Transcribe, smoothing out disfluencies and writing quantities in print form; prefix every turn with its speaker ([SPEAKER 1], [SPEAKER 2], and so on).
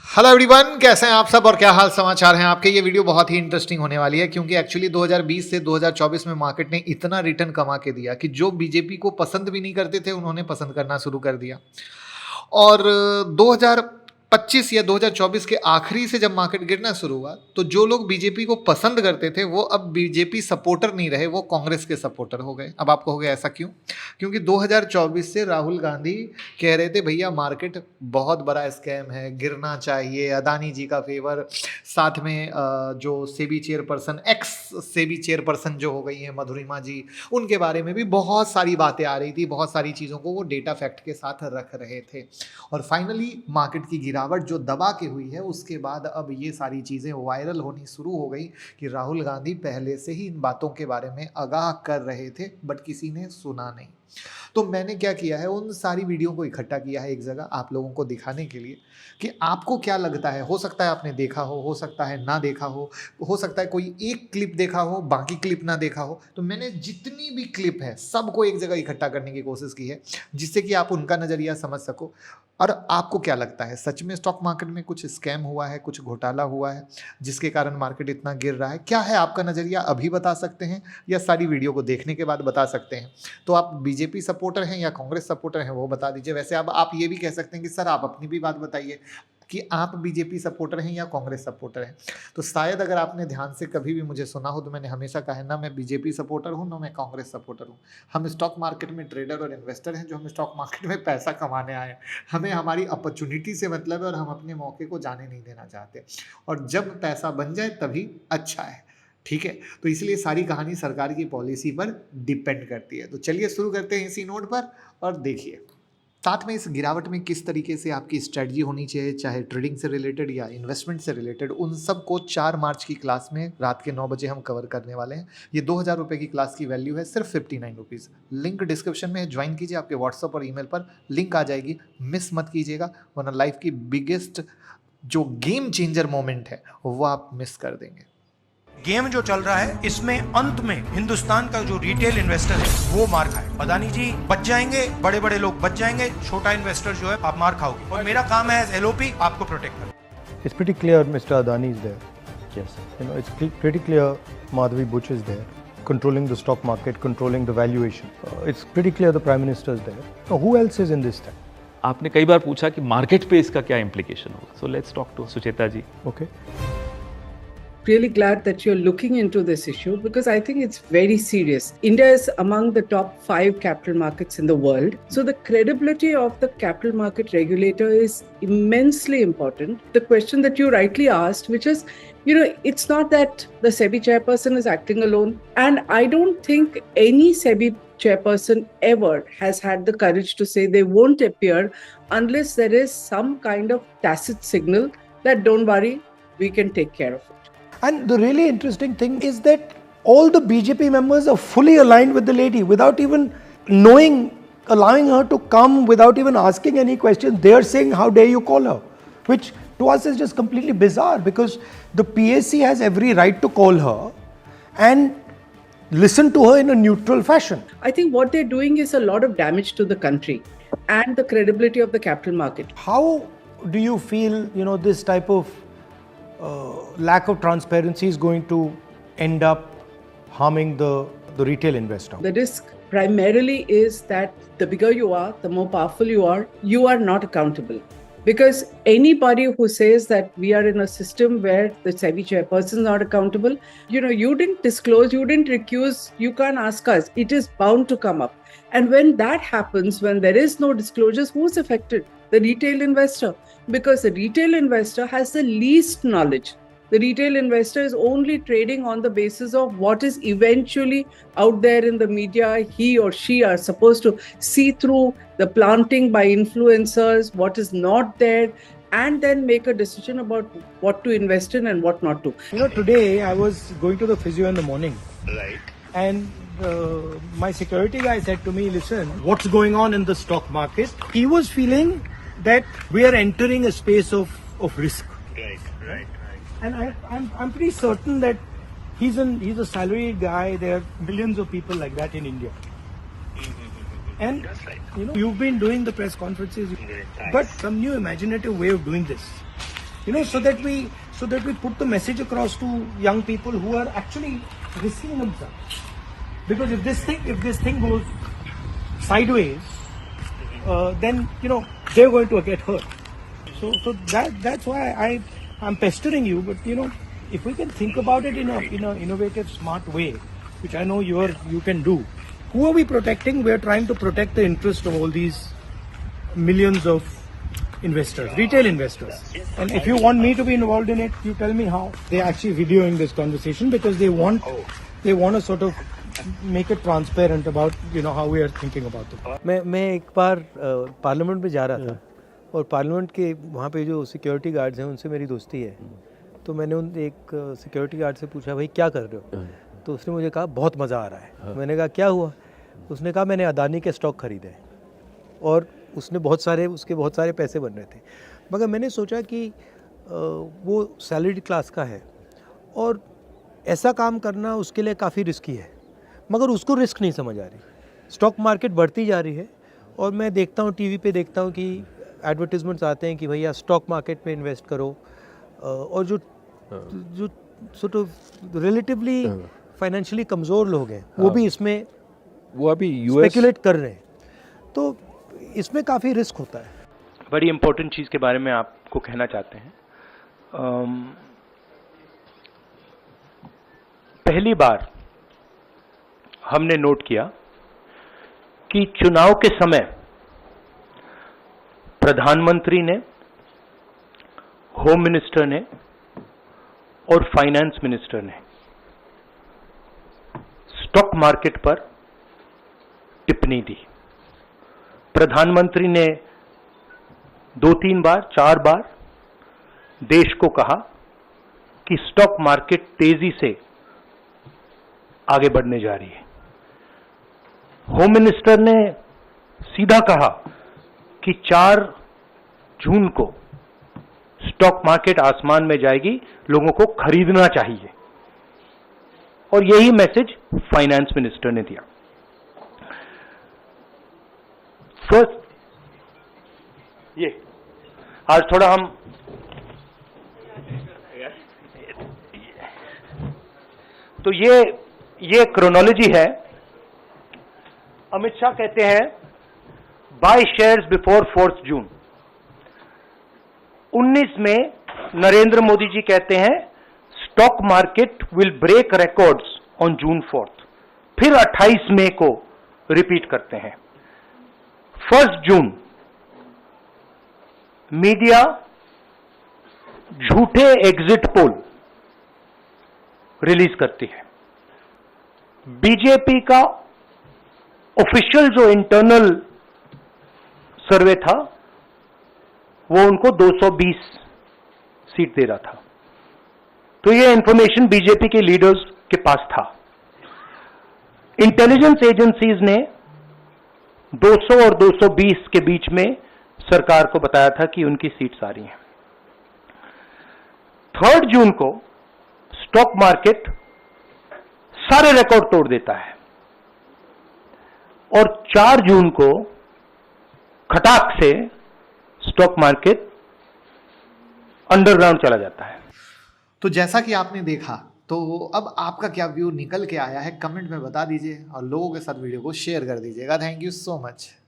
[SPEAKER 1] Hello everyone, कैसे हैं आप सब और क्या हाल समाचार हैं आपके। ये वीडियो बहुत ही इंटरेस्टिंग होने वाली है क्योंकि एक्चुअली 2020 से 2024 में मार्केट ने इतना रिटर्न कमा के दिया कि जो बीजेपी को पसंद भी नहीं करते थे उन्होंने पसंद करना शुरू कर दिया। और 2025 या 2024 के आखिरी से जब मार्केट गिरना शुरू हुआ तो जो लोग बीजेपी को पसंद करते थे वो अब बीजेपी सपोर्टर नहीं रहे, वो कांग्रेस के सपोर्टर हो गए। अब आपको हो गया ऐसा क्यों? क्योंकि 2024 से राहुल गांधी कह रहे थे भैया मार्केट बहुत बड़ा स्कैम है, गिरना चाहिए, अदानी जी का फेवर, साथ में जो SEBI chairperson, x SEBI chairperson जो हो गई है मधुरिमा जी, उनके बारे में भी बहुत सारी बातें आ रही थी, बहुत सारी चीज़ों को वो डेटा फैक्ट के साथ रख रहे थे। और फाइनली मार्केट की गिरावट जो दबा के हुई है उसके बाद अब ये सारी चीज़ें वायरल होनी शुरू हो गई कि राहुल गांधी पहले से ही इन बातों के बारे में आगाह कर रहे थे बट किसी ने सुना नहीं। तो मैंने क्या किया है, उन सारी वीडियो को इकट्ठा किया है एक जगह आप लोगों को दिखाने के लिए कि आपको क्या लगता है। हो सकता है आपने देखा हो सकता है ना देखा हो सकता है कोई एक क्लिप देखा हो बाकी क्लिप ना देखा हो। तो मैंने जितनी भी क्लिप है सबको एक जगह इकट्ठा करने की कोशिश की है जिससे कि आप उनका नज़रिया समझ सको। और आपको क्या लगता है, सच में स्टॉक मार्केट में कुछ स्कैम हुआ है, कुछ घोटाला हुआ है जिसके कारण मार्केट इतना गिर रहा है? क्या है आपका नज़रिया, अभी बता सकते हैं या सारी वीडियो को देखने के बाद बता सकते हैं? तो आप बीजेपी सपोर्टर हैं या कांग्रेस सपोर्टर हैं वो बता दीजिए। वैसे अब आप ये भी कह सकते हैं कि सर आप अपनी भी बात बताइए कि आप बीजेपी सपोर्टर हैं या कांग्रेस सपोर्टर हैं। तो शायद अगर आपने ध्यान से कभी भी मुझे सुना हो तो मैंने हमेशा कहा है ना मैं बीजेपी सपोर्टर हूँ ना मैं कांग्रेस सपोर्टर हूँ। हम स्टॉक मार्केट में ट्रेडर और इन्वेस्टर हैं जो हम स्टॉक मार्केट में पैसा कमाने आए हैं। हमें हमारी अपॉर्चुनिटी से मतलब है और हम अपने मौके को जाने नहीं देना चाहते। और जब पैसा बन जाए तभी अच्छा है, ठीक है। तो इसलिए सारी कहानी सरकार की पॉलिसी पर डिपेंड करती है। तो चलिए शुरू करते हैं इसी नोट पर और देखिए साथ में इस गिरावट में किस तरीके से आपकी स्ट्रेटजी होनी चाहिए, चाहे ट्रेडिंग से रिलेटेड या इन्वेस्टमेंट से रिलेटेड, उन सब को 4 मार्च की क्लास में रात के 9 बजे हम कवर करने वाले हैं। ये 2000 रुपये की क्लास की वैल्यू है सिर्फ 59 रुपीज़। लिंक डिस्क्रिप्शन में ज्वाइन कीजिए, आपके व्हाट्सअप और ईमेल पर लिंक आ जाएगी, मिस मत कीजिएगा वरना लाइफ की बिगेस्ट जो गेम चेंजर मोमेंट है वो आप मिस कर देंगे।
[SPEAKER 2] गेम जो चल रहा है इसमें अंत में हिंदुस्तान का जो रिटेल इन्वेस्टर है वो मार खाए। अदानी जी बच जाएंगे, बड़े बड़े लोग बच जाएंगे, छोटा इन्वेस्टर जो है आप मार खाओगे। और मेरा काम है एज एलओपी आपको प्रोटेक्ट करना।
[SPEAKER 3] It's pretty clear Mr. Adani is there. Yes. It's pretty clear Madhavi Buch is there, controlling the stock market, controlling the valuation. It's pretty clear the Prime Minister is there. Now, who else is in this thing?
[SPEAKER 4] आपने कई बार पूछा कि market पे इसका क्या implication होगा। So let's talk to Sucheta ji.
[SPEAKER 3] Okay.
[SPEAKER 5] Really glad that you're looking into this issue because I think it's very serious. India is among the top 5 capital markets in the world. So the credibility of the capital market regulator is immensely important. The question that you rightly asked, which is, it's not that the SEBI chairperson is acting alone. And I don't think any SEBI chairperson ever has had the courage to say they won't appear unless there is some kind of tacit signal that don't worry, we can take care of it.
[SPEAKER 3] And the really interesting thing is that all the BJP members are fully aligned with the lady without even knowing, allowing her to come, without even asking any questions. They are saying, how dare you call her? Which to us is just completely bizarre because the PSC has every right to call her and listen to her in a neutral fashion.
[SPEAKER 5] I think what they're doing is a lot of damage to the country and the credibility of the capital market.
[SPEAKER 3] How do you feel, this type of lack of transparency is going to end up harming the retail investor?
[SPEAKER 5] The risk primarily is that the bigger you are, the more powerful you are not accountable. Because anybody who says that we are in a system where the SEBI chairperson is not accountable, you didn't disclose, you didn't recuse, you can't ask us. It is bound to come up. And when that happens, when there is no disclosures, who's affected? The retail investor. Because the retail investor has the least knowledge. The retail investor is only trading on the basis of what is eventually out there in the media. He or she are supposed to see through the planting by influencers, what is not there, and then make a decision about what to invest in and what not to.
[SPEAKER 3] Today I was going to the physio in the morning.
[SPEAKER 2] Right.
[SPEAKER 3] And my security guy said to me, listen, what's going on in the stock market? He was feeling that we are entering a space of risk.
[SPEAKER 2] Right.
[SPEAKER 3] And I'm pretty certain that he's a salaried guy. There are millions of people like that in India. And
[SPEAKER 2] That's right.
[SPEAKER 3] you've been doing the press conferences, but some new imaginative way of doing this. You know, so that we put the message across to young people who are actually risking themselves. Because if this thing goes sideways, then they're going to get hurt. So that's why I'm pestering you. But if we can think about it in a innovative, smart way, which I know you can do. Who are we protecting? We're trying to protect the interest of all these millions of investors, retail investors. And if you want me to be involved in it, you tell me how. They're actually videoing this conversation because they want to sort of make it transparent about how we are thinking about it.
[SPEAKER 6] मैं एक बार parliament में जा रहा था और parliament के वहाँ पे जो सिक्योरिटी गार्ड्स हैं उनसे मेरी दोस्ती है, तो मैंने उन एक सिक्योरिटी गार्ड से पूछा भाई क्या कर रहे हो, तो उसने मुझे कहा बहुत मज़ा आ रहा है। मैंने कहा क्या हुआ? उसने कहा मैंने अदानी के स्टॉक खरीदे और उसके बहुत सारे पैसे बन रहे थे। मगर मैंने सोचा कि वो सैलरीड क्लास का है और ऐसा काम करना उसके लिए काफ़ी रिस्की है, मगर उसको रिस्क नहीं समझ आ रही। स्टॉक मार्केट बढ़ती जा रही है और मैं देखता हूँ टीवी पे देखता हूँ कि एडवर्टीजमेंट्स आते हैं कि भैया स्टॉक मार्केट में इन्वेस्ट करो, और जो सॉर्ट ऑफ रिलेटिवली फाइनेंशियली कमज़ोर लोग हैं वो भी इसमें
[SPEAKER 4] वो अभी
[SPEAKER 6] स्पेकुलेट कर रहे हैं, तो इसमें काफ़ी रिस्क होता है।
[SPEAKER 2] बड़ी इंपॉर्टेंट चीज़ के बारे में आपको कहना चाहते हैं। पहली बार हमने नोट किया कि चुनाव के समय प्रधानमंत्री ने, होम मिनिस्टर ने और फाइनेंस मिनिस्टर ने स्टॉक मार्केट पर टिप्पणी दी। प्रधानमंत्री ने 2-3 बार 4 बार देश को कहा कि स्टॉक मार्केट तेजी से आगे बढ़ने जा रही है। होम मिनिस्टर ने सीधा कहा कि 4 जून को स्टॉक मार्केट आसमान में जाएगी, लोगों को खरीदना चाहिए, और यही मैसेज फाइनेंस मिनिस्टर ने दिया। फर्स्ट, ये आज थोड़ा हम तो ये क्रोनोलॉजी है। अमित शाह कहते हैं बाय शेयर्स बिफोर 4 जून। 19 में नरेंद्र मोदी जी कहते हैं stock market will break records on June 4। फिर 28 मई को रिपीट करते हैं। 1 जून मीडिया झूठे एग्जिट पोल रिलीज करती है। बीजेपी का ऑफिशियल जो इंटरनल सर्वे था वो उनको 220 सीट दे रहा था, तो ये इंफॉर्मेशन बीजेपी के लीडर्स के पास था। इंटेलिजेंस एजेंसीज ने 200 और 220 के बीच में सरकार को बताया था कि उनकी सीट्स आ रही हैं। 3 जून को स्टॉक मार्केट सारे रिकॉर्ड तोड़ देता है और 4 जून को खटाक से स्टॉक मार्केट अंडरग्राउंड चला जाता है।
[SPEAKER 1] तो जैसा कि आपने देखा, तो अब आपका क्या व्यू निकल के आया है कमेंट में बता दीजिए और लोगों के साथ वीडियो को शेयर कर दीजिएगा। Thank you so much.